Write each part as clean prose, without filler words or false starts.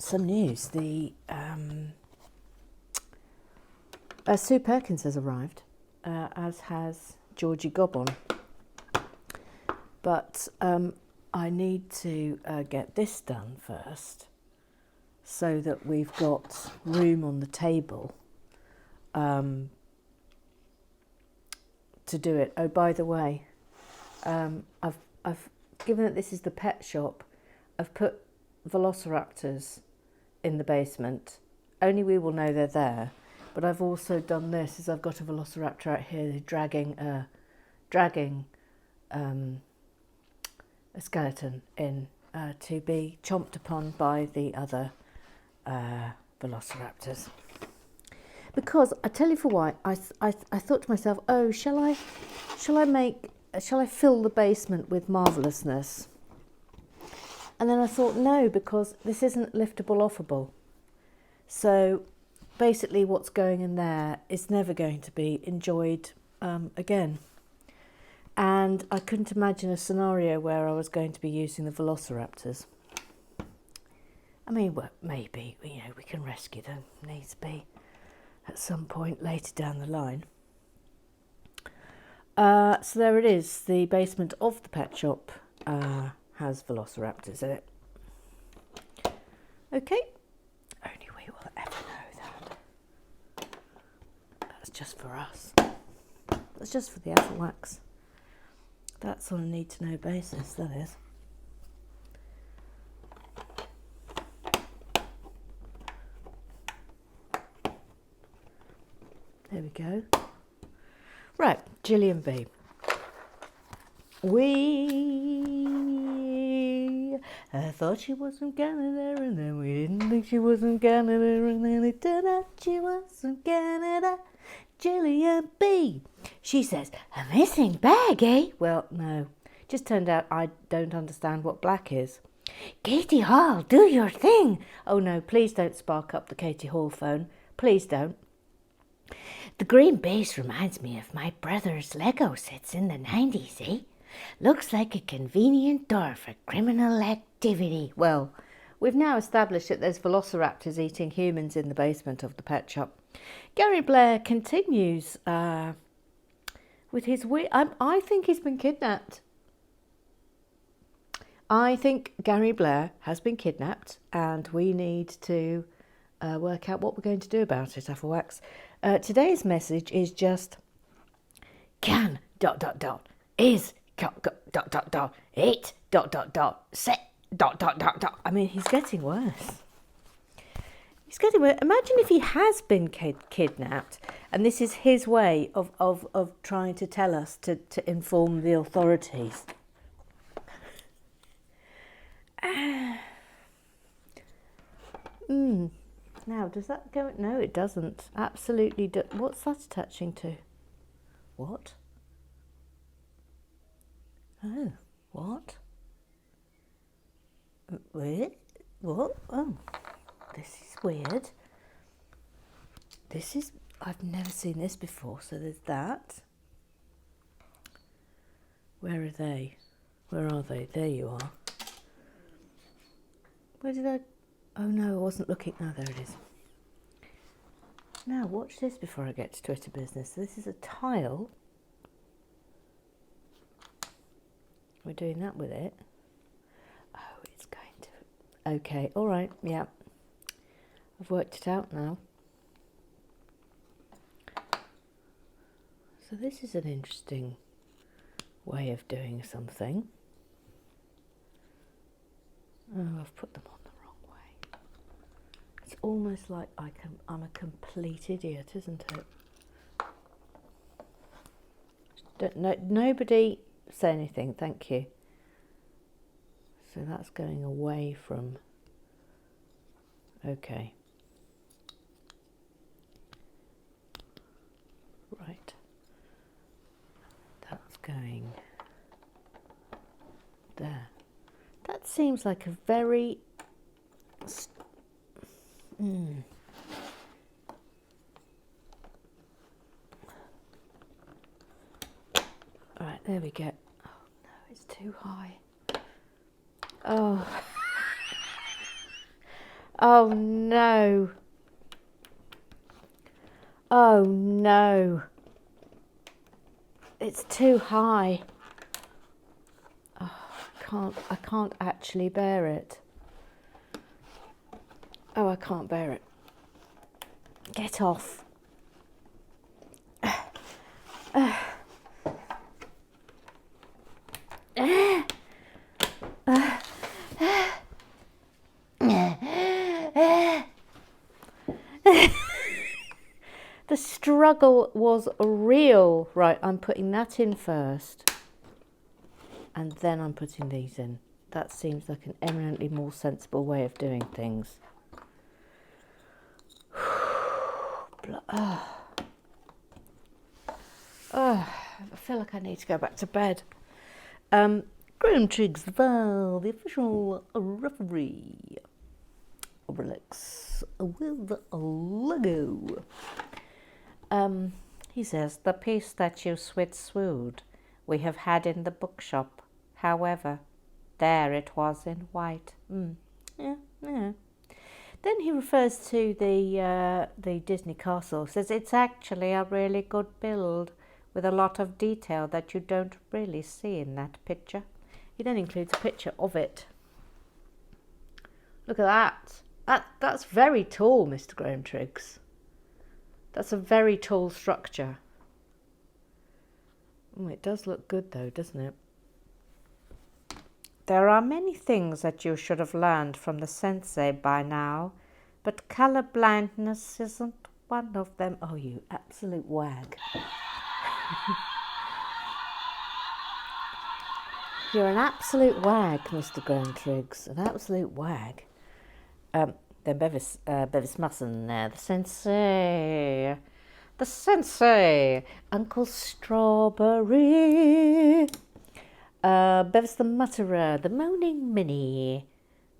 some news. Sue Perkins has arrived, as has Georgie Gobbon. But I need to get this done first, so that we've got room on the table to do it. Oh, by the way, I've given that this is the pet shop, I've put velociraptors in the basement. Only we will know they're there. But I've also done this, is I've got a velociraptor out here dragging a skeleton in to be chomped upon by the other velociraptors. Because I tell you for why, I thought to myself, oh, shall I fill the basement with marvellousness? And then I thought, no, because this isn't liftable offable. So basically what's going in there is never going to be enjoyed again. And I couldn't imagine a scenario where I was going to be using the velociraptors. I mean, well, maybe, we can rescue them, needs be, at some point later down the line. So there it is, the basement of the pet shop has velociraptors in it. Okay, only we will ever know that. That's just for us. That's just for the Ethelwax. That's on a need-to-know basis, that is. There we go. Right, Gillian B. I thought she was from Canada, and then we didn't think she was from Canada, and then it turned out she was from Canada. Gillian B. She says, a missing bag, eh? Well, no. Just turned out I don't understand what black is. Katie Hall, do your thing. Oh no, please don't spark up the Katie Hall phone. Please don't. The green base reminds me of my brother's Lego sets in the 90s, eh? Looks like a convenient door for criminal activity. Well, we've now established that there's velociraptors eating humans in the basement of the pet shop. Gary Blair continues with his I think he's been kidnapped. I think Gary Blair has been kidnapped, and we need to work out what we're going to do about it, Ethelwax. Today's message is just can ... is ... it ... set ... I mean, he's getting worse. He's getting worse. Imagine if he has been kidnapped, and this is his way of trying to tell us to inform the authorities. Now, does that go? No, it doesn't. Absolutely. What's that attaching to? What? Oh, what? Weird? What? Oh, this is weird. I've never seen this before, so there's that. Where are they? Where are they? There you are. Where did I... Oh no, I wasn't looking. Oh, there it is. Now, watch this before I get to Twitter business. This is a tile. We're doing that with it. Oh, it's going to... Okay, all right, yeah. I've worked it out now. So this is an interesting way of doing something. Oh, I've put them on the wrong way. It's almost like I'm a complete idiot, isn't it? Nobody say anything, thank you. So that's going away from... Okay. Right. That's going there. That seems like a very... Right, there we go. Oh no, it's too high. Oh. Oh no. Oh no. It's too high. Oh, I can't actually bear it. Oh, I can't bear it. Get off. The struggle was real. Right, I'm putting that in first. And then I'm putting these in. That seems like an eminently more sensible way of doing things. I feel like I need to go back to bed. Graham Triggs, the official referee. Relax with Lego. He says, the piece that you swooed we have had in the bookshop. However, there it was in white. Yeah. Then he refers to the Disney castle. Says it's actually a really good build with a lot of detail that you don't really see in that picture. He then includes a picture of it. Look at that. That's very tall, Mr. Graham Triggs. That's a very tall structure. It does look good though, doesn't it? There are many things that you should have learned from the sensei by now, but colour blindness isn't one of them. Oh, you absolute wag. You're an absolute wag, Mr. Graham Triggs. An absolute wag. Then Bevis Musson, the sensei, Uncle Strawberry, Bevis the Mutterer, the Moaning Minnie,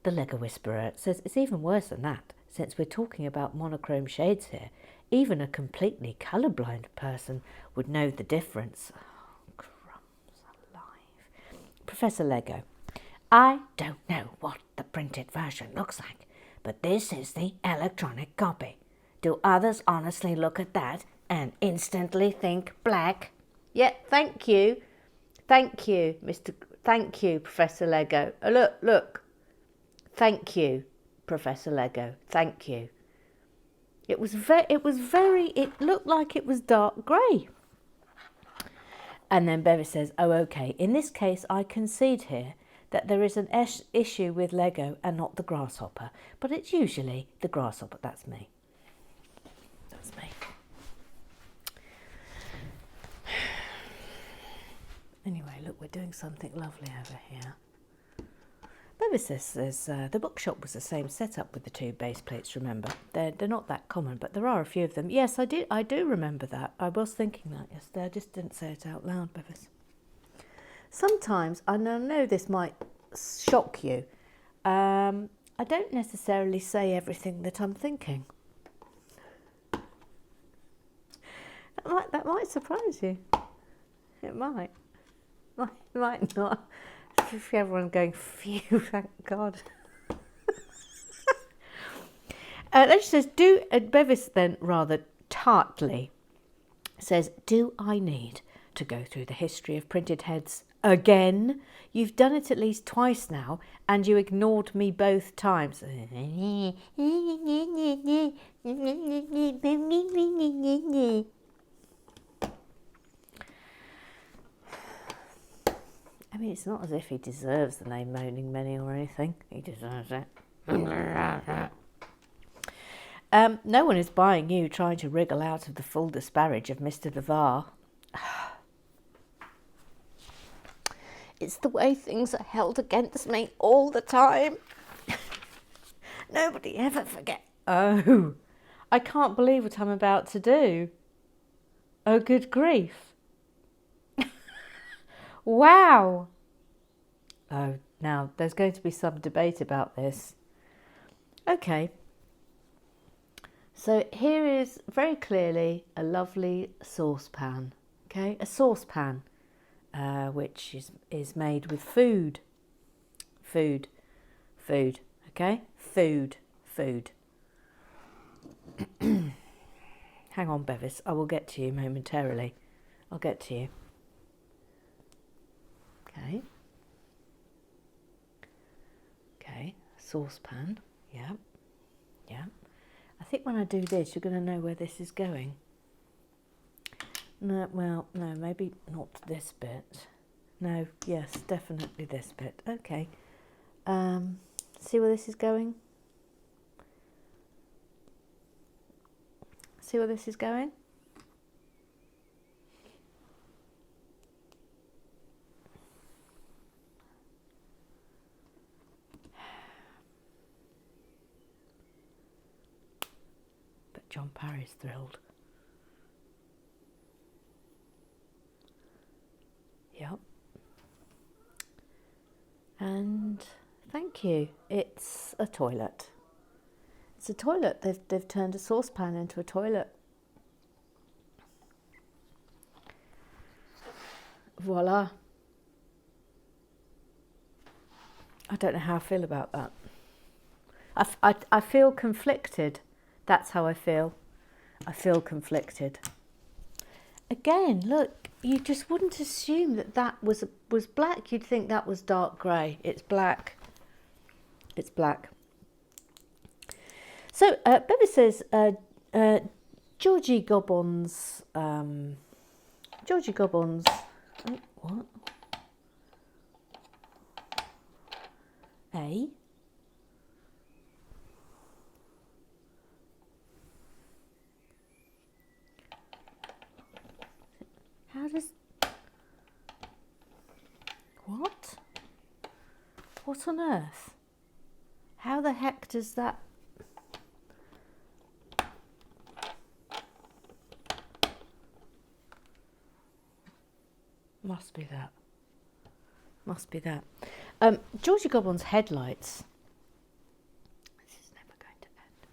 the Lego Whisperer. Says it's even worse than that, since we're talking about monochrome shades here. Even a completely colourblind person would know the difference. Oh, crumbs alive. Professor Lego, I don't know what the printed version looks like, but this is the electronic copy. Do others honestly look at that and instantly think black? Yeah, thank you. Thank you, Professor Lego. Look. Thank you, Professor Lego. Thank you. It looked like it was dark grey. And then Bevis says, oh, okay, in this case I concede here that there is an issue with Lego and not the grasshopper, but it's usually the grasshopper. That's me. Anyway, look, we're doing something lovely over here. Bevis says the bookshop was the same setup with the two base plates, remember? They're not that common, but there are a few of them. Yes, I do remember that. I was thinking that yesterday. I just didn't say it out loud, Bevis. Sometimes, and I know this might shock you, I don't necessarily say everything that I'm thinking. That might surprise you. It might. Might not. If everyone's going, phew, thank God. Then she says, Bevis then rather tartly says, do I need to go through the history of printed heads again? You've done it at least twice now, and you ignored me both times. I mean, it's not as if he deserves the name Moaning Minnie or anything. He deserves it. No one is buying you trying to wriggle out of the full disparage of Mr. Devar. It's the way things are held against me all the time. Nobody ever forget. Oh, I can't believe what I'm about to do. Oh, good grief. Wow. Oh, now there's going to be some debate about this. Okay. So here is very clearly a lovely saucepan. Okay, a saucepan, which is made with food. Okay, food. food. Hang on, Bevis, I will get to you momentarily. I'll get to you. Okay. Okay, saucepan. Yeah. Yeah. I think when I do this, you're going to know where this is going. No, well, no, maybe not this bit. No, yes, definitely this bit. Okay. See where this is going? See where this is going? But John Parry's thrilled. Yep. And thank you. It's a toilet. It's a toilet. They've turned a saucepan into a toilet. Voila. I don't know how I feel about that. I feel conflicted. That's how I feel. I feel conflicted. Again, look, you just wouldn't assume that was black. You'd think that was dark grey. It's black. It's black. So, Bevis says, Georgie Gobbons, oh, what? A? How does... What? What on earth? How the heck does that... Must be that. Must be that. Georgie Gobbon's headlights. This is never going to end.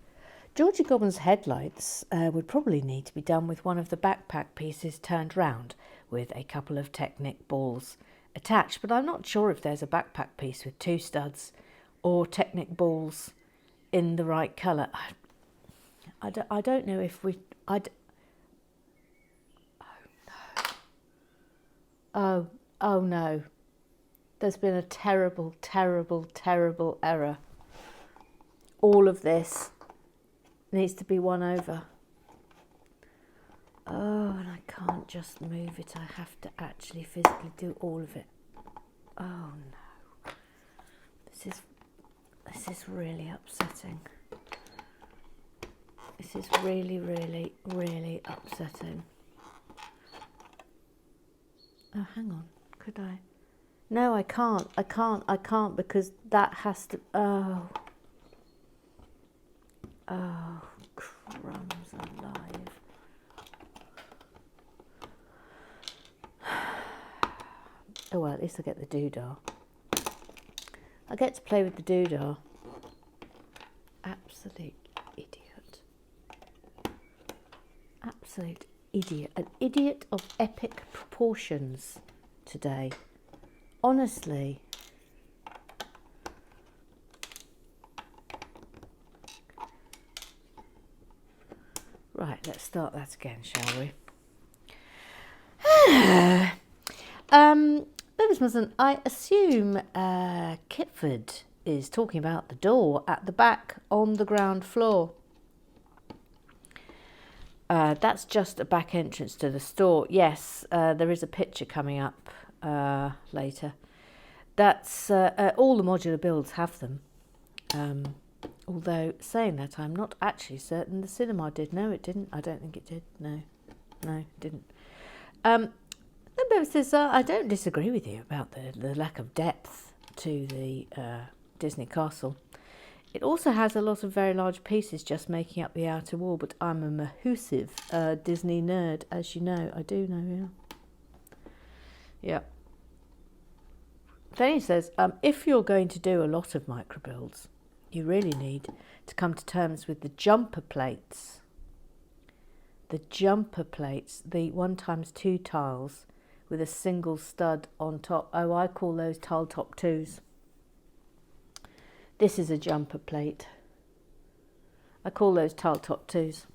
Georgie Gobbon's headlights would probably need to be done with one of the backpack pieces turned round with a couple of Technic balls attached, but I'm not sure if there's a backpack piece with 2 studs or Technic balls in the right colour. I don't know if we... Oh no. There's been a terrible, terrible, terrible error. All of this needs to be won over. Oh, and I can't just move it. I have to actually physically do all of it. Oh no. This is really upsetting. This is really, really, really upsetting. Oh, hang on. Could I? No, I can't. I can't because that has to... Oh. Oh, crumbs alive. Oh, well, at least I get the doodah. I get to play with the doodah. Absolute idiot. Absolute idiot. An idiot of epic proportions today. Honestly. Right, let's start that again, shall we? I assume Kitford is talking about the door at the back on the ground floor. That's just a back entrance to the store. Yes, there is a picture coming up later. That's all the modular builds have them. Although saying that, I'm not actually certain the cinema did. No, it didn't. I don't think it did. No, it didn't. Then Bev says, I don't disagree with you about the lack of depth to the Disney castle. It also has a lot of very large pieces just making up the outer wall, but I'm a massive Disney nerd, as you know. I do know, yeah. Then he says, if you're going to do a lot of micro builds, you really need to come to terms with the jumper plates. The jumper plates, the 1x2 tiles with a single stud on top. Oh, I call those tile top 2s. This is a jumper plate. I call those tile top twos.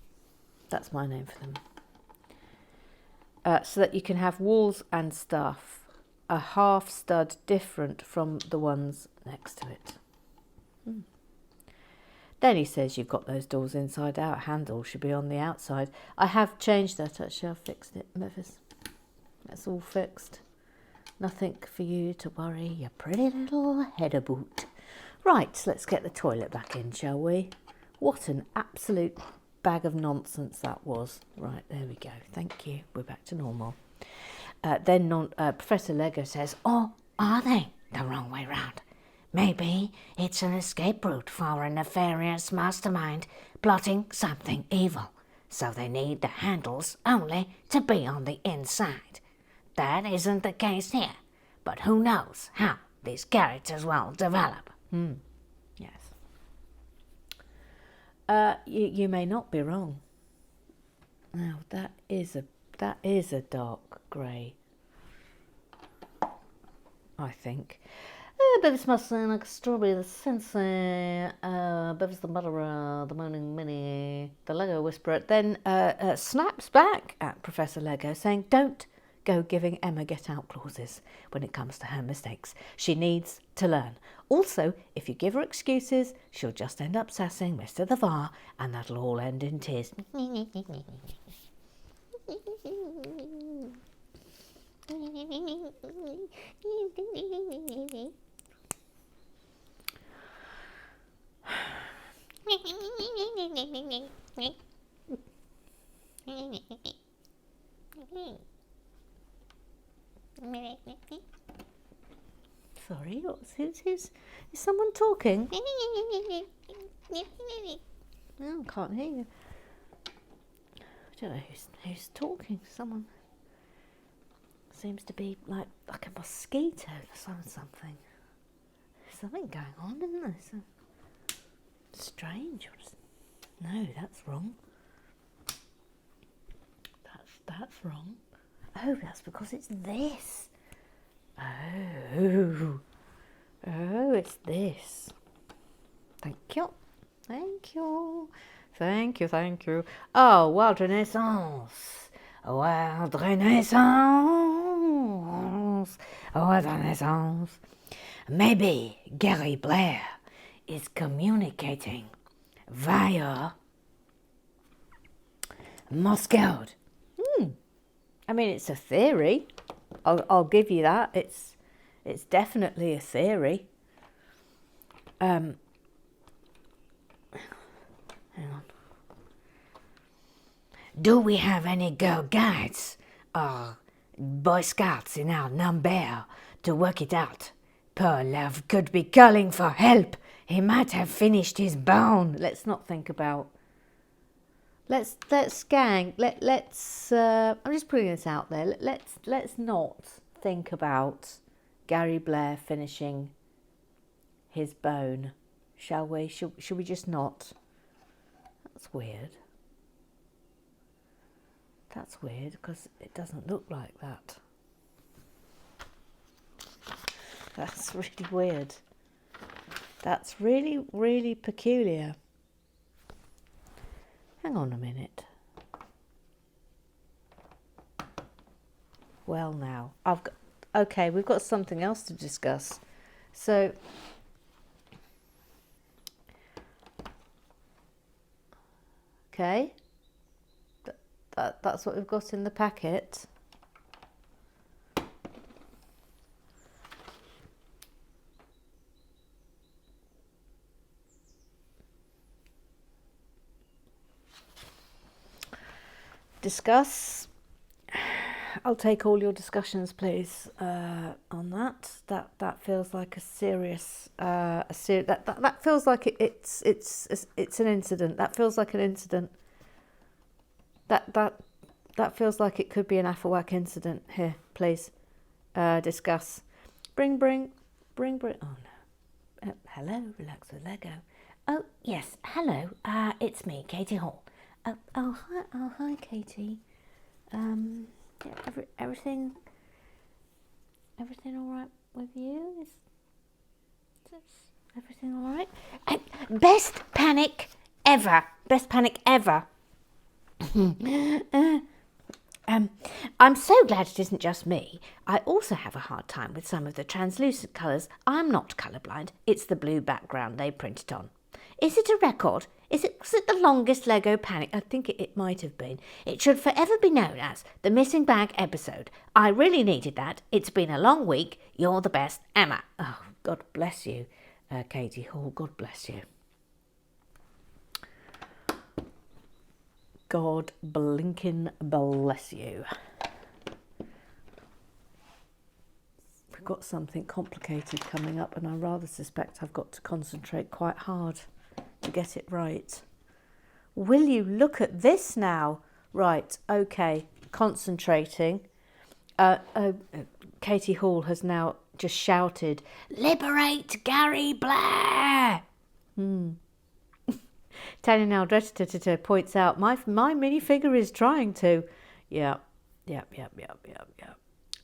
That's my name for them. So that you can have walls and stuff a half stud different from the ones next to it. Then he says you've got those doors inside out. Handle should be on the outside. I have changed that actually. I've fixed it, Memphis. That's all fixed. Nothing for you to worry, you pretty little header boot. Right, let's get the toilet back in, shall we? What an absolute bag of nonsense that was. Right, there we go. Thank you. We're back to normal. Then Professor Lego says, "Oh, are they? The wrong way round. Maybe it's an escape route for a nefarious mastermind plotting something evil. So they need the handles only to be on the inside. That isn't the case here, but who knows how these characters will develop." Yes. You may not be wrong. Now that is a dark grey, I think. Bevis must sound like a strawberry, the sensei, Bevis the mutterer, the moaning Minnie, the Lego whisperer, then snaps back at Professor Lego, saying, "Don't go giving Emma get-out clauses when it comes to her mistakes. She needs to learn. Also, if you give her excuses, she'll just end up sassing Mr. the VAR, and that'll all end in tears." Sorry, is someone talking? No, I can't hear you. I don't know who's talking. Someone seems to be like a mosquito or something. There's something going on, isn't there? So strange. No, that's wrong. That's wrong. Oh, that's because it's this. Oh, it's this. Thank you. Oh, Wild Renaissance. Wild Renaissance. Maybe Gary Blair is communicating via Morse code. I mean, it's a theory. I'll give you that. It's definitely a theory. Hang on. Do we have any Girl Guides or Boy Scouts in our number to work it out? Poor love could be calling for help. He might have finished his bone. Let's not think about. Let's gang. Let's. I'm just putting this out there. Let's not think about Gary Blair finishing his bone, shall we? Should we just not? That's weird. That's weird because it doesn't look like that. That's really weird. That's really, really peculiar. Hang on a minute. Well, now we've got something else to discuss. So, okay, that's what we've got in the packet. Discuss. I'll take all your discussions, please, on that. That feels like a serious, that feels like it's an incident. That feels like an incident. That feels like it could be an Afawak incident. Here, please, discuss. Bring. Oh no. Hello, Relax with Lego. Oh yes, hello. It's me, Katie Hall. Oh hi, Katie. Everything all right with you? Is everything all right? Best panic ever. Best panic ever. I'm so glad it isn't just me. I also have a hard time with some of the translucent colours. I'm not colourblind. It's the blue background they printed on. Is it a record? Was it the longest Lego panic? I think it might have been. It should forever be known as the Missing Bag episode. I really needed that. It's been a long week. You're the best, Emma. Oh, God bless you, Katie Hall. God bless you. God blinkin' bless you. We've got something complicated coming up, and I rather suspect I've got to concentrate quite hard to get it right. Will you look at this now? Right, okay, concentrating. Katie Hall has now just shouted, "Liberate Gary Blair!" Tanya now points out, my minifigure is trying to. Yep.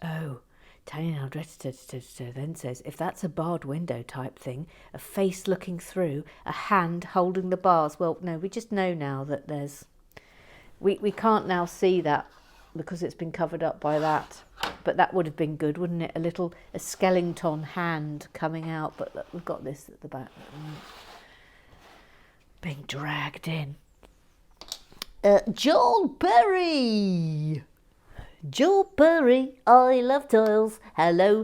Oh, Tanya now then says, if that's a barred window type thing, a face looking through, a hand holding the bars. Well, no, we just know now that there's... We can't now see that because it's been covered up by that. But that would have been good, wouldn't it? A skeleton hand coming out. But look, we've got this at the back. Being dragged in. Joel Perry! Joel Perry, I love tiles. Hello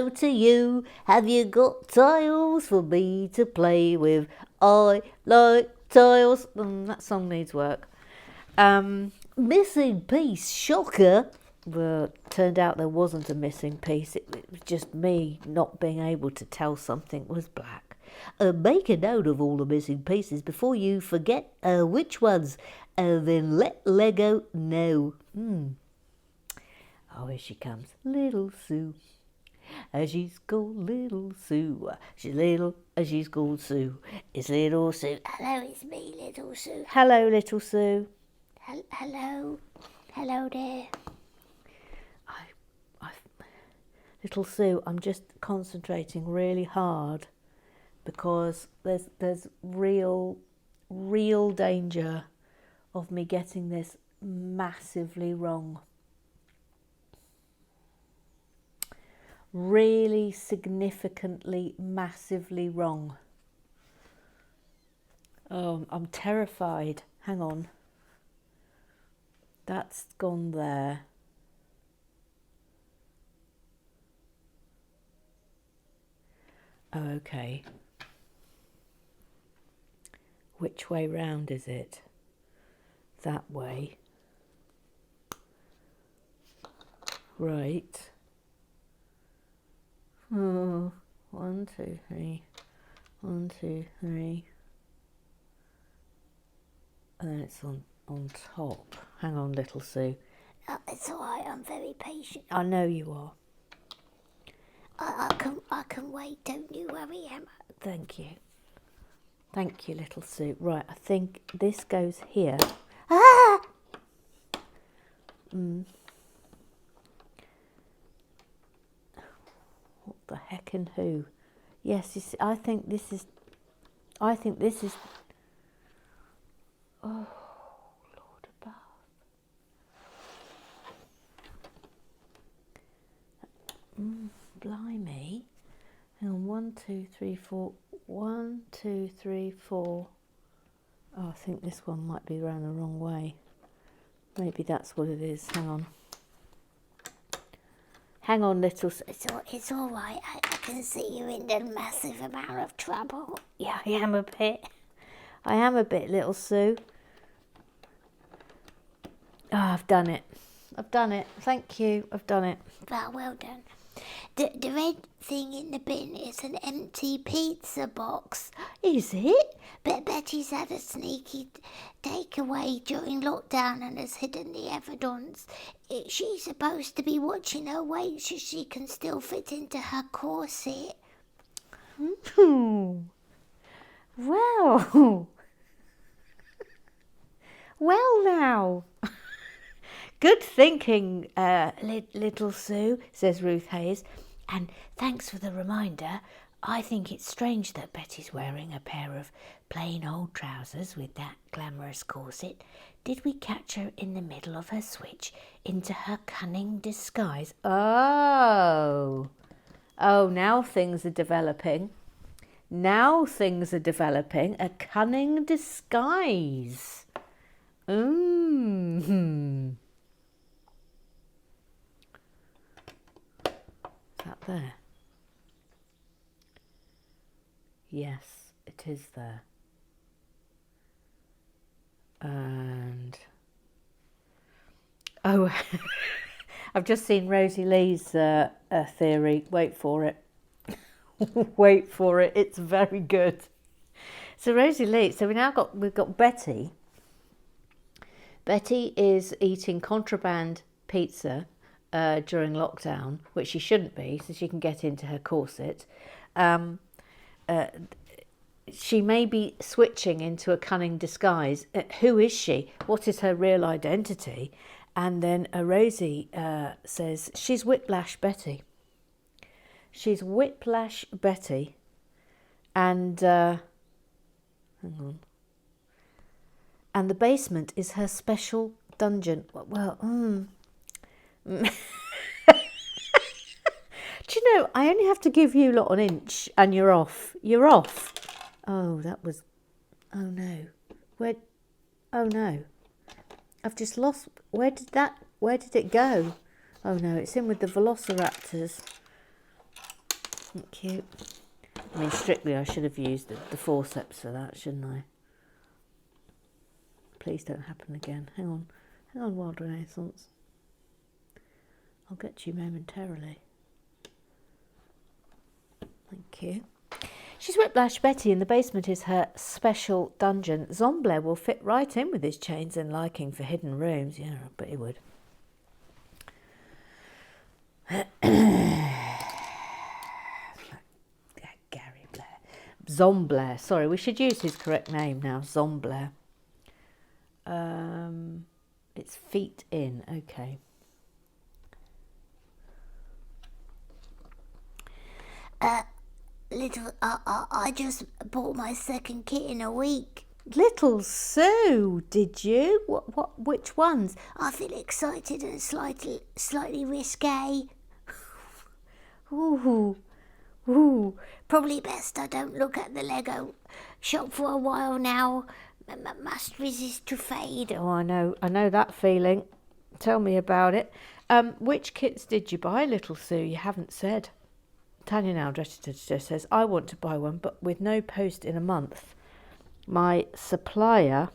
to you. Have you got tiles for me to play with? I like tiles. That song needs work. Missing piece, shocker. Well, turned out there wasn't a missing piece. It was just me not being able to tell something was black. Make a note of all the missing pieces before you forget which ones. Then let Lego know. Oh, here she comes. Little Sue. She's called Little Sue. She's called Sue. It's Little Sue. Hello, it's me, Little Sue. Hello, Little Sue. Hello there. Little Sue, I'm just concentrating really hard because there's real danger of me getting this massively wrong. Really significantly, massively wrong. Oh, I'm terrified. Hang on. That's gone there. Oh, okay. Which way round is it? That way. Right. Oh, 1, 2, 3. 1, 2, 3. And then it's on top. Hang on, Little Sue. It's all right. I'm very patient. I know you are. I can wait. Don't you worry, Emma. Thank you, Little Sue. Right, I think this goes here. Ah! What the heck and who? Yes, you see, I think this is. Oh, Lord above. Blimey. Hang on, 1, 2, 3, 4. 1, 2, 3, 4. Oh, I think this one might be round the wrong way. Maybe that's what it is. Hang on, Little. It's all right. I can see you're in a massive amount of trouble. Yeah, I am a bit, Little Sue. Oh, I've done it. Thank you. I've done it. Well done. The red thing in the bin is an empty pizza box. Is it? But Betty's had a sneaky takeaway during lockdown and has hidden the evidence. She's supposed to be watching her weight so she can still fit into her corset. Well. Well now. Good thinking, Little Sue, says Ruth Hayes. And thanks for the reminder. I think it's strange that Betty's wearing a pair of plain old trousers with that glamorous corset. Did we catch her in the middle of her switch into her cunning disguise? Oh, now things are developing. Now things are developing. A cunning disguise. Is that there? Yes, it is there. And I've just seen Rosie Lee's theory. Wait for it. Wait for it. It's very good. So Rosie Lee. So we've got Betty. Betty is eating contraband pizza during lockdown, which she shouldn't be, so she can get into her corset. She may be switching into a cunning disguise. Who is she? What is her real identity? And then Rosie says she's Whiplash Betty. She's Whiplash Betty. And hang on. And the basement is her special dungeon. Well, Do you know, I only have to give you lot an inch and you're off. You're off. Oh, that was... Oh, no. Oh, no. I've just lost... Where did it go? Oh, no, it's in with the velociraptors. Cute. I mean, strictly, I should have used the forceps for that, shouldn't I? Please don't happen again. Hang on, Wild Renaissance. I'll get to you momentarily. Thank you. She's Whiplash Betty, and the basement is her special dungeon. Zomblere will fit right in with his chains and liking for hidden rooms. Yeah, I bet he would. Gary Blair. Zomblere. Sorry, we should use his correct name now. Zomblere. It's feet in. Okay. I just bought my second kit in a week. Little Sue, did you? Which ones? I feel excited and slightly risque. Ooh. Probably best I don't look at the Lego shop for a while now. Must resist to fade. Oh, I know that feeling. Tell me about it. Which kits did you buy, Little Sue? You haven't said. Tanya now just says, I want to buy one, but with no post in a month. My supplier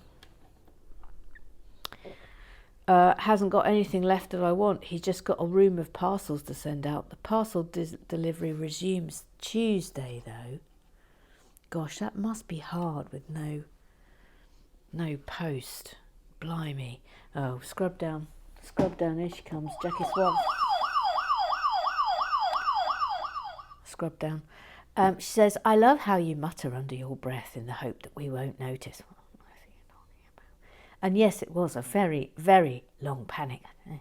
hasn't got anything left that I want. He's just got a room of parcels to send out. The parcel delivery resumes Tuesday, though. Gosh, that must be hard with no post. Blimey. Oh, scrub down. Here she comes, Jackie Swan. Scrub down. She says, I love how you mutter under your breath in the hope that we won't notice. What are you talking about? And yes, it was a very, very long panic. Me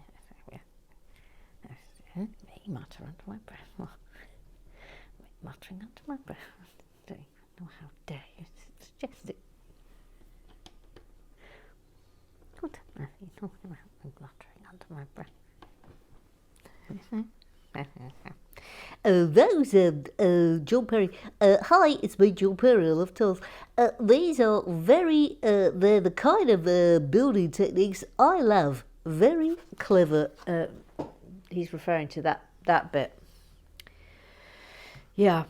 mutter under my breath. Muttering under my breath. I don't even know how dare you suggest it. What are you talking about? I'm muttering under my breath. Those John Perry. Hi, it's me, John Perry. I love tales. These are very. They're the kind of building techniques I love. Very clever. He's referring to that bit. Yeah,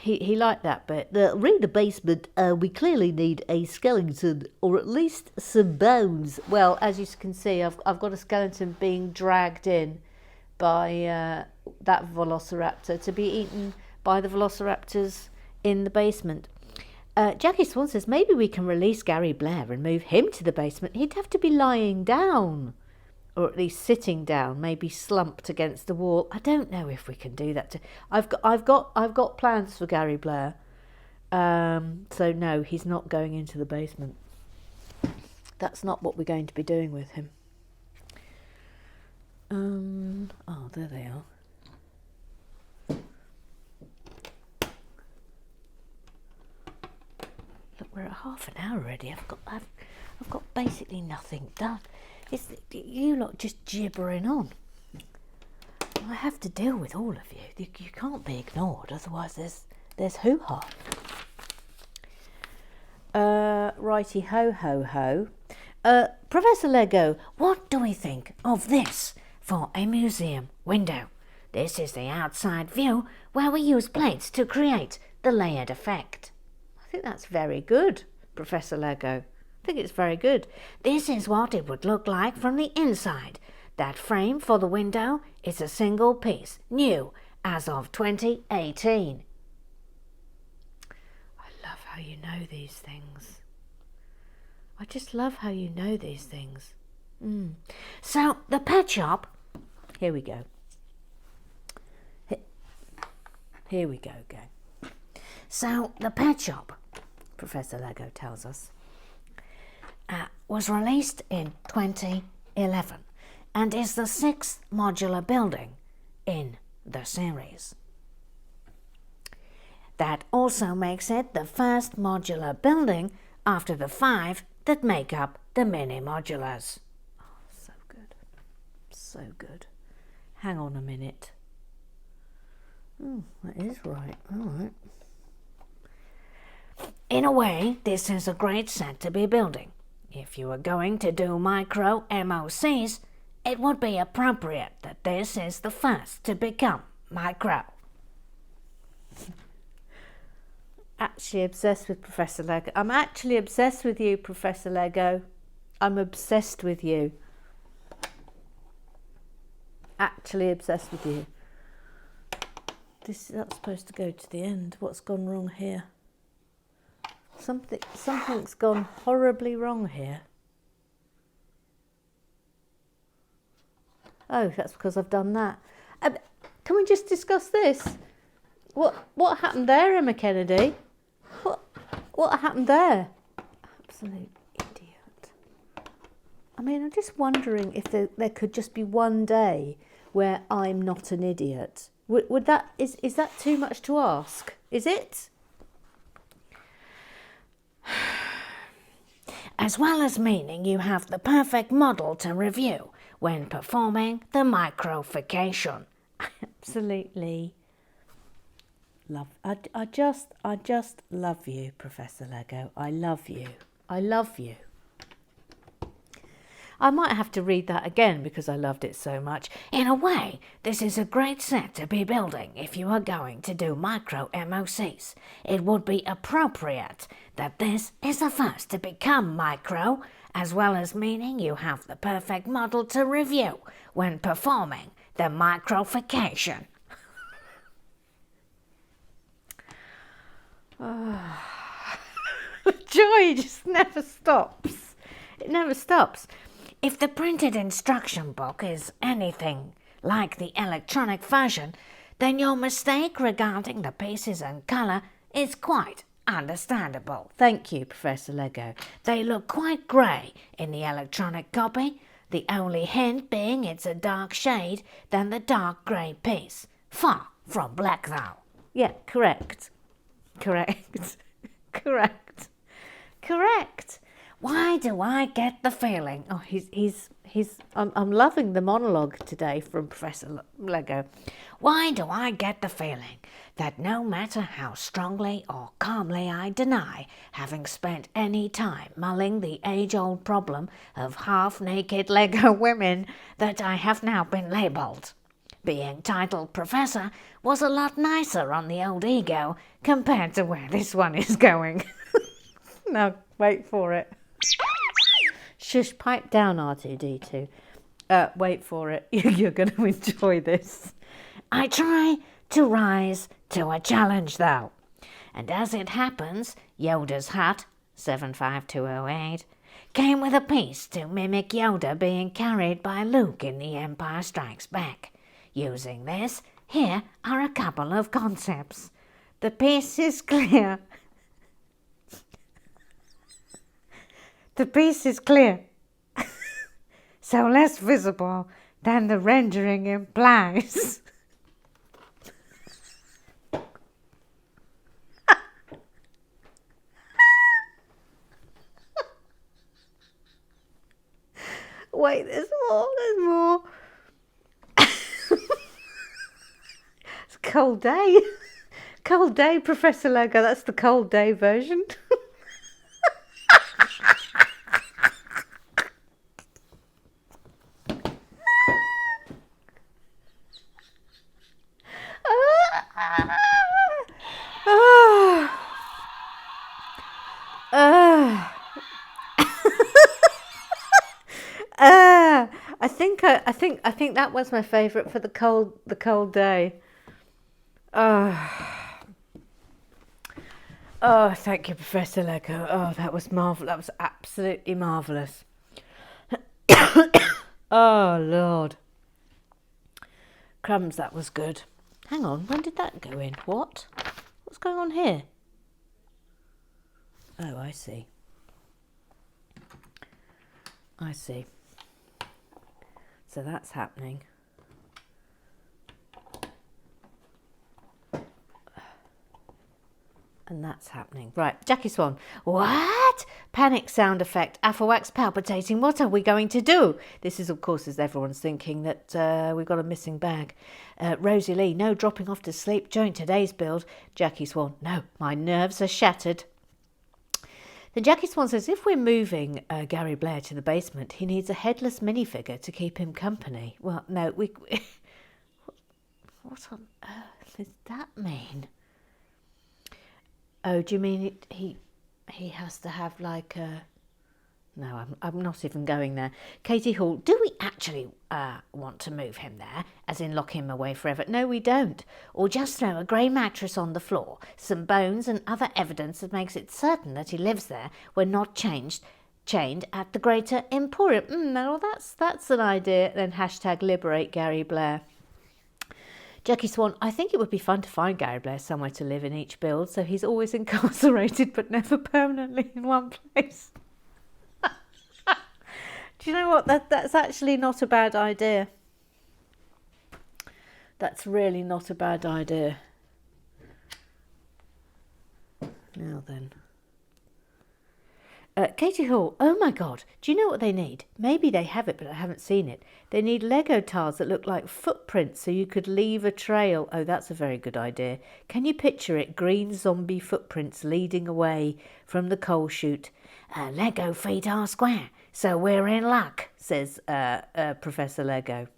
he liked that bit. Read the basement. We clearly need a skeleton, or at least some bones. Well, as you can see, I've got a skeleton being dragged in by that velociraptor to be eaten by the velociraptors in the basement. Jackie Swan says maybe we can release Gary Blair and move him to the basement. He'd have to be lying down, or at least sitting down, maybe slumped against the wall. I don't know if we can do that. I've got plans for Gary Blair. So no, he's not going into the basement. That's not what we're going to be doing with him. Oh, there they are. we're at half an hour already. I've got basically nothing done. It's you lot just gibbering on. I have to deal with all of you. You can't be ignored, otherwise there's hoo-ha. Righty ho ho ho. Professor Lego, what do we think of this for a museum window? This is the outside view where we use plates to create the layered effect. I think that's very good, Professor Lego. I think it's very good. This is what it would look like from the inside. That frame for the window is a single piece, new as of 2018. I love how you know these things. I just love how you know these things. So the pet shop, here we go. Here we go. So the pet shop, Professor Lego tells us, was released in 2011 and is the 6th modular building in the series. That also makes it the first modular building after the 5 that make up the mini modulars. Oh, so good. So good. Hang on a minute. That is right. All right. In a way, this is a great set to be building. If you are going to do micro MOCs, it would be appropriate that this is the first to become micro. Actually obsessed with Professor Lego. I'm actually obsessed with you, Professor Lego. I'm obsessed with you. Actually obsessed with you. That's supposed to go to the end. What's gone wrong here? Something's gone horribly wrong here. Oh, that's because I've done that. Can we just discuss this? What happened there, Emma Kennedy? What happened there? Absolute idiot. I mean, I'm just wondering if there could just be one day where I'm not an idiot. Would that is that too much to ask? Is it? As well as meaning you have the perfect model to review when performing the microfication. Absolutely. I just love you, Professor Lego. I love you. I love you. I might have to read that again because I loved it so much. In a way, this is a great set to be building if you are going to do micro MOCs. It would be appropriate that this is the first to become micro, as well as meaning you have the perfect model to review when performing the microfication. Joy just never stops. It never stops. If the printed instruction book is anything like the electronic version, then your mistake regarding the pieces and colour is quite understandable. Thank you, Professor Lego. They look quite grey in the electronic copy, the only hint being it's a dark shade than the dark grey piece. Far from black though. Yeah, correct. Why do I get the feeling? Oh, I'm loving the monologue today from Professor Lego. Why do I get the feeling that no matter how strongly or calmly I deny having spent any time mulling the age-old problem of half-naked Lego women, that I have now been labelled? Being titled Professor was a lot nicer on the old ego compared to where this one is going. Now, wait for it. Shush, pipe down, R2-D2. Wait for it. You're going to enjoy this. I try to rise to a challenge, though. And as it happens, Yoda's hut, 75208, came with a piece to mimic Yoda being carried by Luke in The Empire Strikes Back. Using this, here are a couple of concepts. The piece is clear. The piece is clear, so less visible than the rendering implies. wait, there's more. There's more. It's a cold day. Cold day, Professor Lego. That's the cold day version. I think that was my favourite for the cold day. Oh, thank you, Professor Lego. Oh, that was marvelous. That was absolutely marvellous. Oh, Lord. Crumbs, that was good. Hang on, when did that go in? What? What's going on here? Oh, I see. I see. So that's happening. And that's happening. Right, Jackie Swan. What? Panic sound effect. Afterwax palpitating. What are we going to do? This is, of course, as everyone's thinking that we've got a missing bag. Rosie Lee. No dropping off to sleep during today's build. Jackie Swan. No, my nerves are shattered. Then Jackie Swan says if we're moving Gary Blair to the basement, he needs a headless minifigure to keep him company. Well, no, we what on earth does that mean? Oh, do you mean he has to have like a... No, I'm not even going there. Katie Hall, do we actually want to move him there, as in lock him away forever? No, we don't. Or just throw a grey mattress on the floor, some bones and other evidence that makes it certain that he lives there when not chained at the Greater Emporium. No, that's an idea. Then hashtag liberate Gary Blair. Jackie Swan, I think it would be fun to find Gary Blair somewhere to live in each build, so he's always incarcerated but never permanently in one place. Do you know what? That's actually not a bad idea. That's really not a bad idea. Now then. Katie Hall, oh my God, do you know what they need? Maybe they have it, but I haven't seen it. They need Lego tiles that look like footprints so you could leave a trail. Oh, that's a very good idea. Can you picture it? Green zombie footprints leading away from the coal chute. Lego feet are square, so we're in luck, says Professor Lego.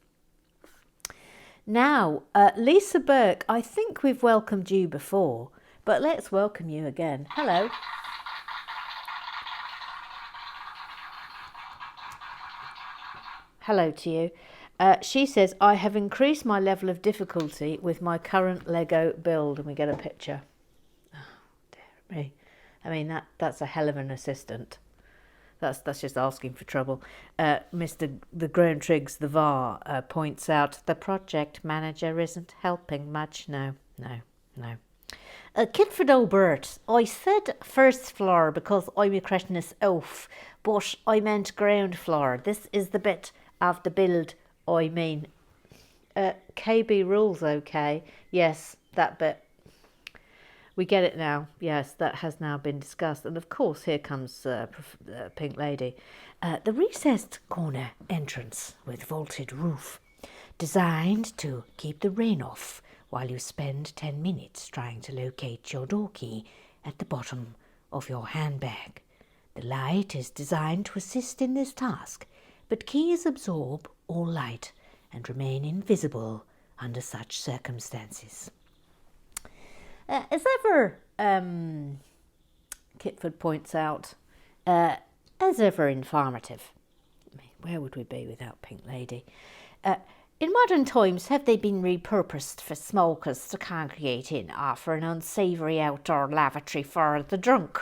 Now, Lisa Burke, I think we've welcomed you before, but let's welcome you again. Hello. Hello to you. She says, I have increased my level of difficulty with my current Lego build. And we get a picture. Oh, dear me. I mean, that's a hell of an assistant. That's just asking for trouble. Mr. the Grown Triggs, the VAR, points out the project manager isn't helping much. No. Kitford O'Bert, I said first floor because I'm a cretinous oaf, but I meant ground floor. This is the bit of the build I mean. KB rules, okay. Yes, that bit. We get it now. Yes, that has now been discussed. And of course, here comes Pink Lady. The recessed corner entrance with vaulted roof, designed to keep the rain off while you spend 10 minutes trying to locate your door key at the bottom of your handbag. The light is designed to assist in this task, but keys absorb all light and remain invisible under such circumstances. As ever, Kitford points out, as ever informative. Where would we be without Pink Lady? In modern times, have they been repurposed for smokers to congregate in, or for an unsavoury outdoor lavatory for the drunk?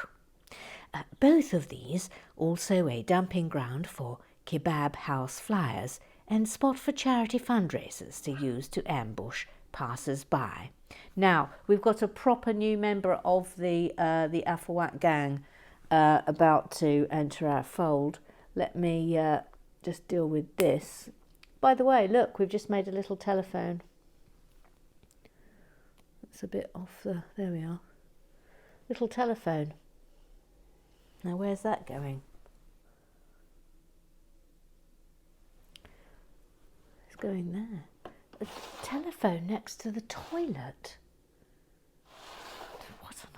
Both of these, also a dumping ground for kebab house flyers and spot for charity fundraisers to use to ambush passers-by. Now, we've got a proper new member of the Afawak gang about to enter our fold. Let me just deal with this. By the way, look, we've just made a little telephone. It's a bit off the... There we are. Little telephone. Now, where's that going? going there? A telephone next to the toilet. What on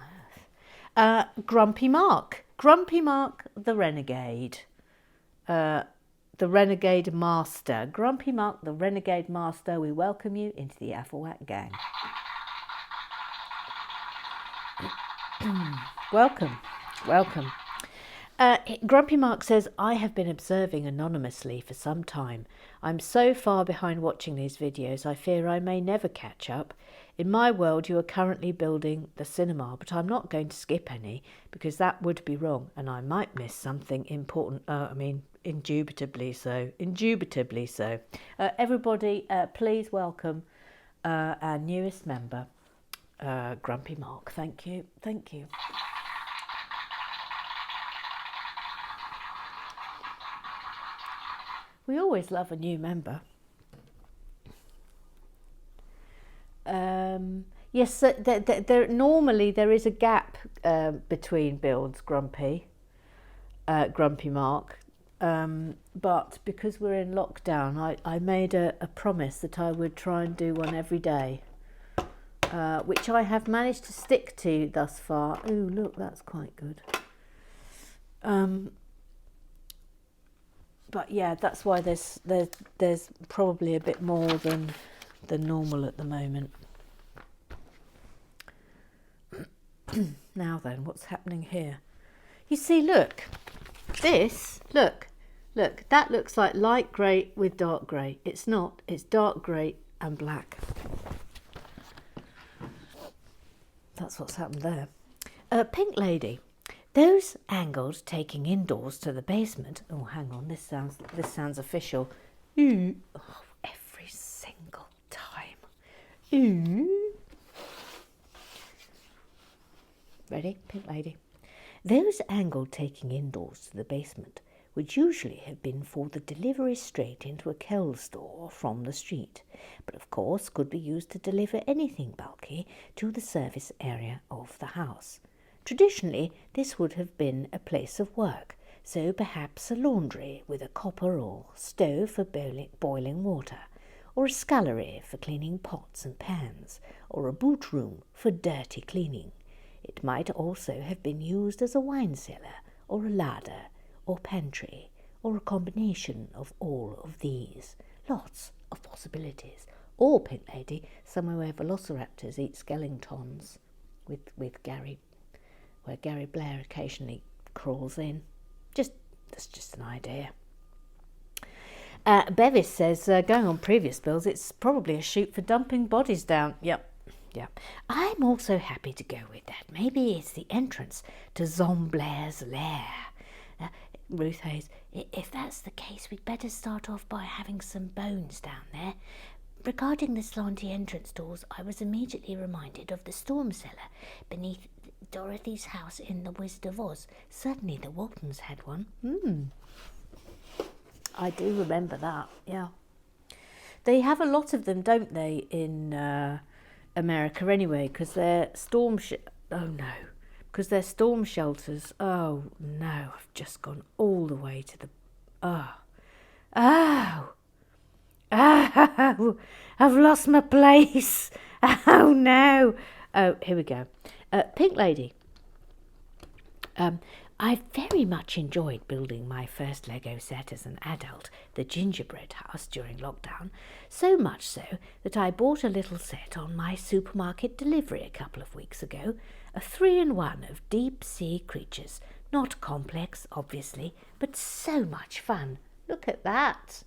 earth? Grumpy Mark. Grumpy Mark the Renegade. The Renegade Master. Grumpy Mark the Renegade Master, we welcome you into the Afflewack gang. Welcome. Welcome. Grumpy Mark says, I have been observing anonymously for some time. I'm so far behind watching these videos, I fear I may never catch up. In my world, you are currently building the cinema, but I'm not going to skip any, because that would be wrong, and I might miss something important. Indubitably so. Indubitably so. Everybody, please welcome our newest member, Grumpy Mark. Thank you. Thank you. We always love a new member. Yes, normally there is a gap between builds, Grumpy Mark. But because we're in lockdown, I made a promise that I would try and do one every day, which I have managed to stick to thus far. Oh, look, that's quite good. But yeah, that's why there's probably a bit more than normal at the moment. Now then, what's happening here? You see, look, that looks like light grey with dark grey. It's not, it's dark grey and black. That's what's happened there. Pink Lady. Those angles taking indoors to the basement. Oh, hang on, this sounds official. Ooh, oh, every single time. Ooh. Ready, Pink Lady? Those angled taking indoors to the basement would usually have been for the delivery straight into a Kells store from the street, but of course could be used to deliver anything bulky to the service area of the house. Traditionally, this would have been a place of work, so perhaps a laundry with a copper or stove for boiling water, or a scullery for cleaning pots and pans, or a boot room for dirty cleaning. It might also have been used as a wine cellar, or a larder, or pantry, or a combination of all of these. Lots of possibilities. Or, Pink Lady, somewhere where velociraptors eat skeletons, with Gary, where Gary Blair occasionally crawls in. That's just an idea. Bevis says, going on previous builds, it's probably a chute for dumping bodies down. Yep. I'm also happy to go with that. Maybe it's the entrance to Zomblair's lair. Ruth Hayes, if that's the case, we'd better start off by having some bones down there. Regarding the slanty entrance doors, I was immediately reminded of the storm cellar beneath Dorothy's house in The Wizard of Oz. Certainly the Waltons had one. I do remember that, yeah. They have a lot of them, don't they, in America anyway, because they're storm shelters. Oh no, I've just gone all the way to the... Oh, I've lost my place. Oh no. Oh, here we go. Pink Lady. I very much enjoyed building my first Lego set as an adult, the gingerbread house, during lockdown, so much so that I bought a little set on my supermarket delivery a couple of weeks ago, a 3-in-1 of deep-sea creatures. Not complex, obviously, but so much fun. Look at that.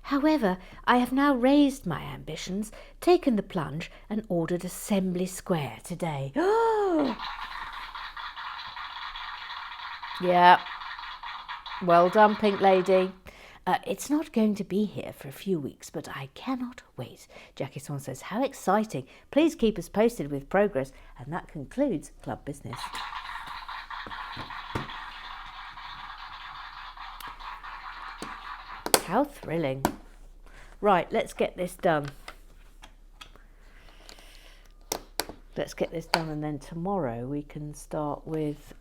However, I have now raised my ambitions, taken the plunge, and ordered Assembly Square today. Oh! Yeah. Well done, Pink Lady. It's not going to be here for a few weeks, but I cannot wait. Jackie Swan says, how exciting. Please keep us posted with progress. And that concludes Club Business. How thrilling. Right, let's get this done. Let's get this done, and then tomorrow we can start with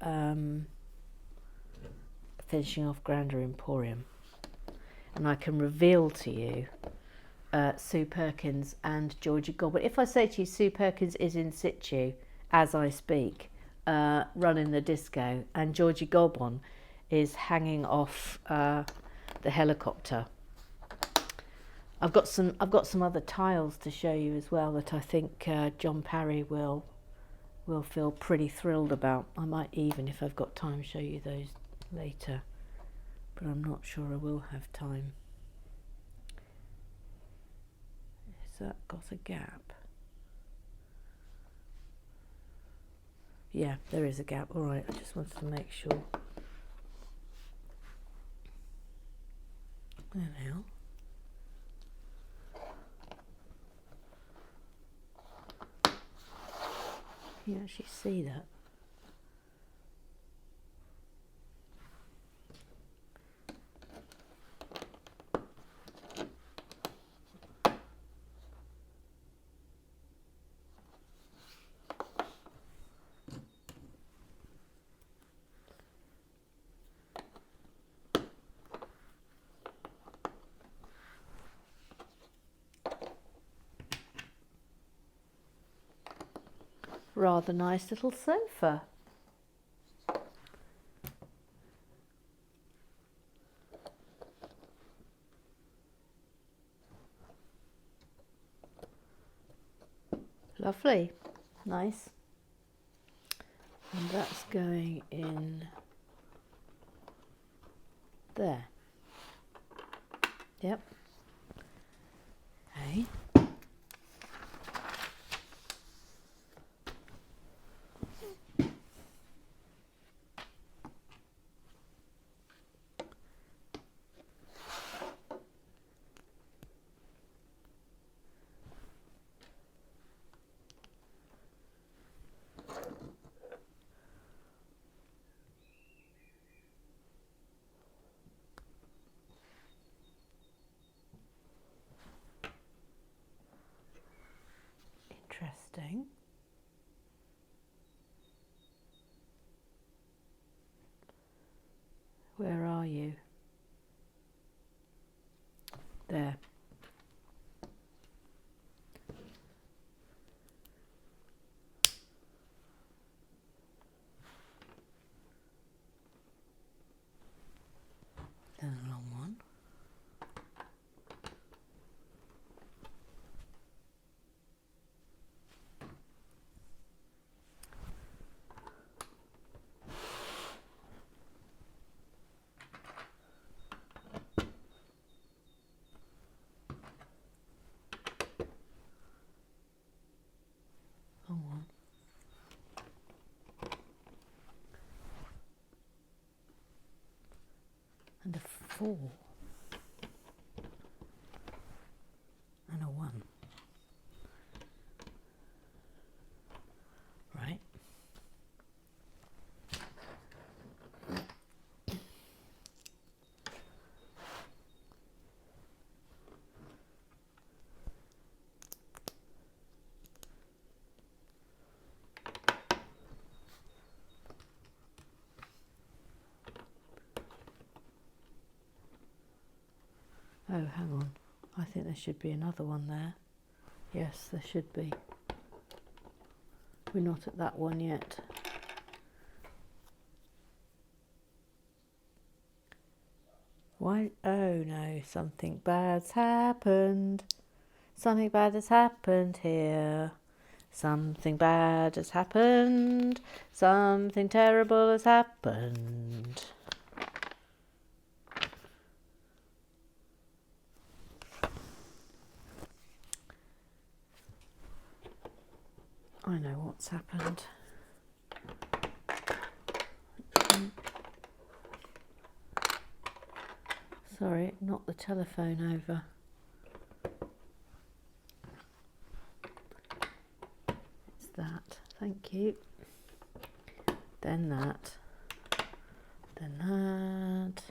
finishing off Grander Emporium. and I can reveal to you Sue Perkins and Georgie Goblin. If I say to you Sue Perkins is in situ as I speak, running the disco, and Georgie Goblin is hanging off the helicopter. I've got some other tiles to show you as well that I think John Parry will feel pretty thrilled about. I might even, if I've got time, show you those later, but I'm not sure I will have time. Has that got a gap? Yeah, there is a gap. All right, I just wanted to make sure. There they are. Can you actually see that? Rather nice little sofa. Lovely, nice. And that's going in there. Yep. Okay. Interesting. Where are you? There. There's a long one. Long one. And a 4. And a 1. Right. Oh, hang on. I think there should be another one there. Yes, there should be. We're not at that one yet. Why? Oh no, something bad's happened. Something bad has happened here. Something bad has happened. Something terrible has happened. I know what's happened. Sorry, knock the telephone over. It's that. Thank you. Then that. Then that.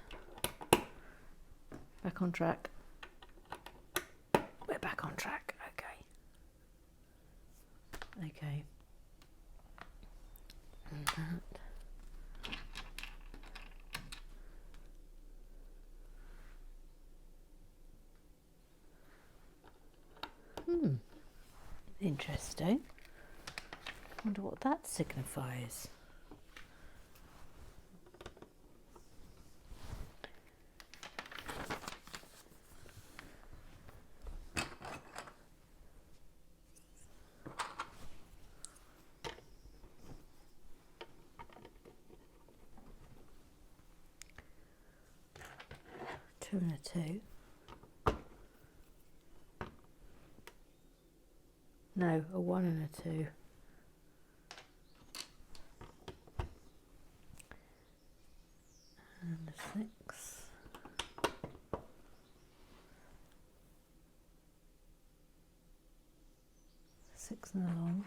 Back on track. We're back on track. Okay. Okay. And that. Interesting. Wonder what that signifies. Two and a two. No, a one and a two. And a six. Six and a long.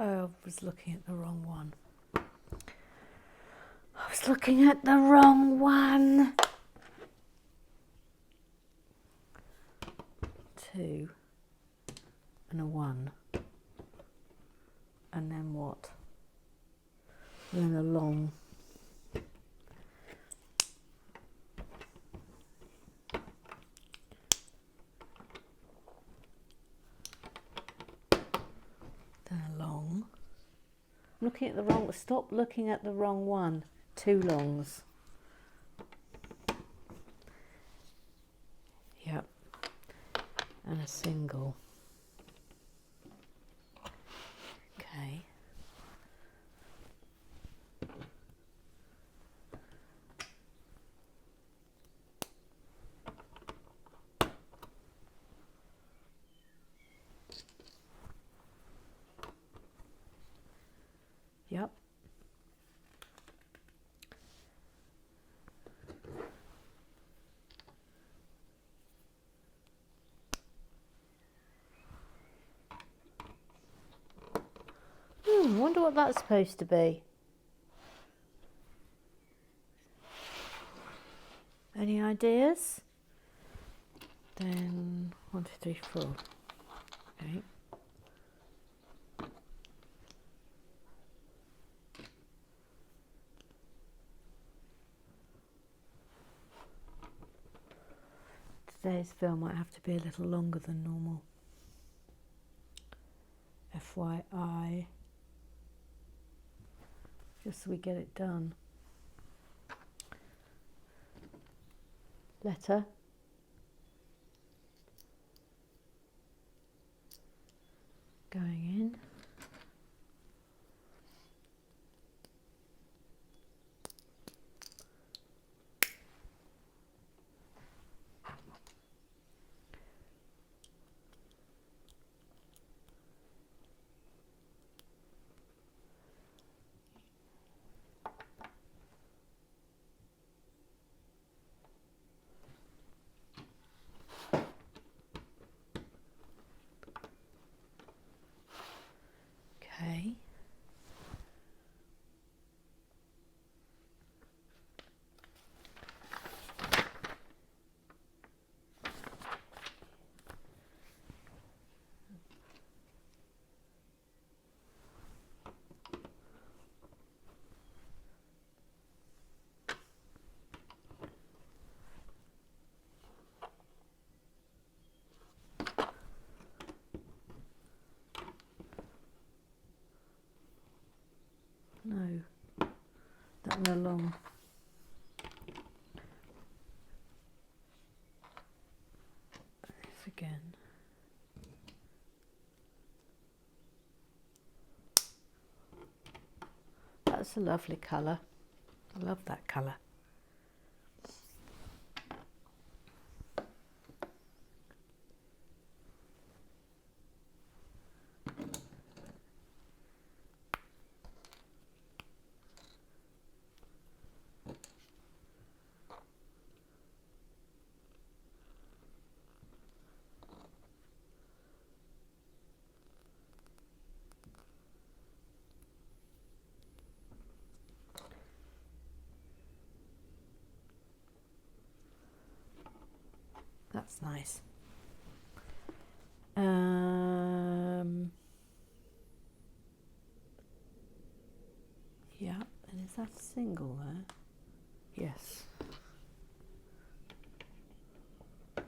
Oh, I was looking at the wrong one. I was looking at the wrong one. Two and a one. And then what? And then a long. Then a long. I'm looking at the wrong. Stop looking at the wrong one. Two longs. Yep. And a single. Okay. Yep. Wonder what that's supposed to be. Any ideas? Then 1, 2, 3, 4. Okay. Today's film might have to be a little longer than normal. FYI. Just so we get it done. Letter. Going in. Okay. No, that one along. This again. That's a lovely colour. I love that colour. That's nice. that a single there? Yes. A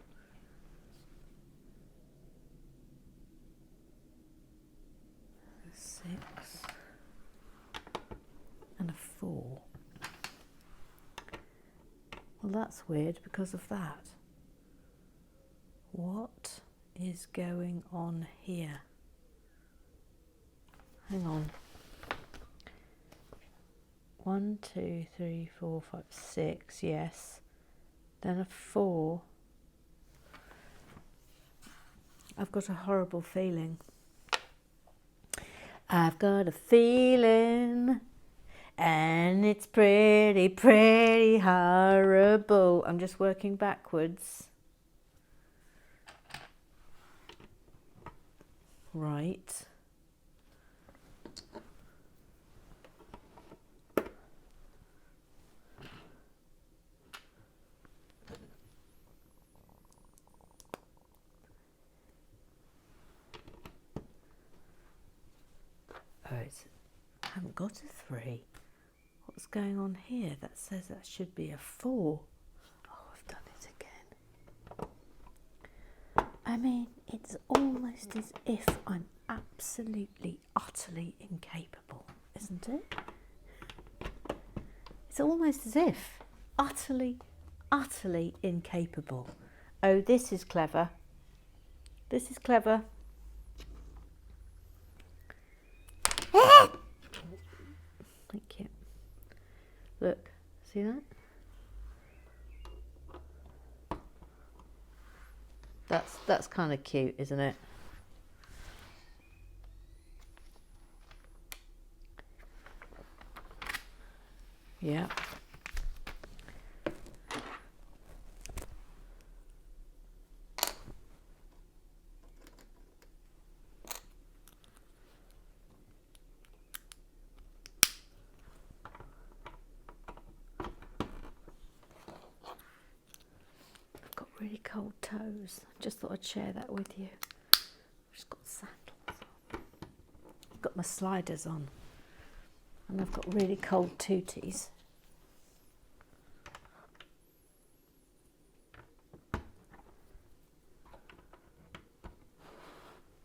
6 and a 4. Well, that's weird because of that. What is going on here? Hang on. 1, 2, 3, 4, 5, 6, yes. Then a 4. I've got a horrible feeling. I've got a feeling, and it's pretty, pretty horrible. I'm just working backwards. Right. Oh, I haven't got a 3. What's going on here? That says that should be a 4. Oh, I've done it again. I mean, it's almost as if I'm absolutely, utterly incapable, isn't it? It's almost as if utterly, utterly incapable. Oh, this is clever. This is clever. Thank you. Look, see that? That's kind of cute, isn't it? Yeah. Really cold toes. Just thought I'd share that with you. I've just got sandals on. I've got my sliders on. And I've got really cold tooties.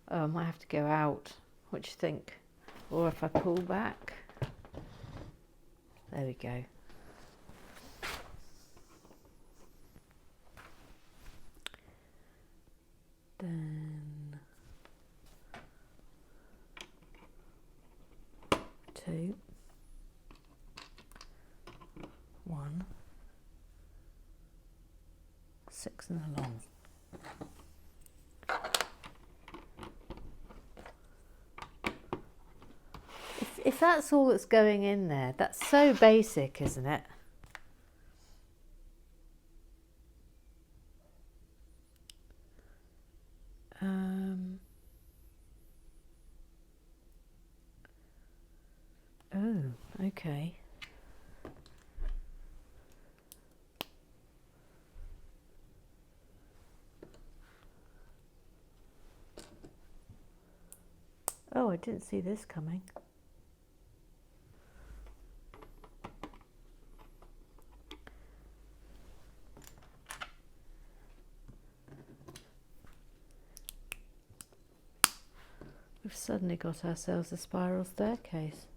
Oh, I might have to go out. What do you think? Or if I pull back. There we go. Then 2, 1, 6 and a long. If that's all that's going in there, that's so basic, isn't it? Oh, okay. Oh, I didn't see this coming. We've suddenly got ourselves a spiral staircase.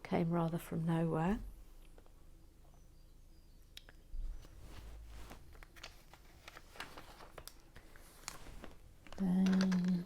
Came rather from nowhere. Then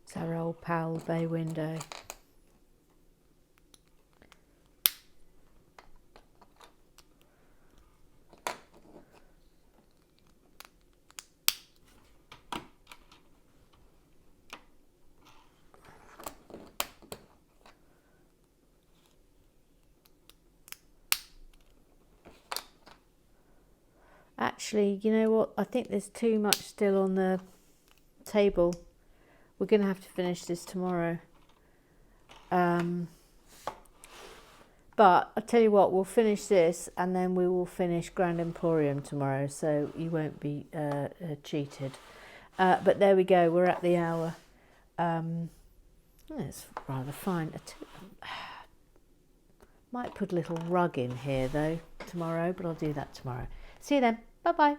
it's our old pal bay window. Actually, you know what? I think there's too much still on the table. we're going to have to finish this tomorrow. But I'll tell you what, we'll finish this and then we will finish Grand Emporium tomorrow, so you won't be cheated. But there we go, we're at the hour. It's rather fine. Might put a little rug in here though tomorrow, but I'll do that tomorrow. See you then. Bye bye.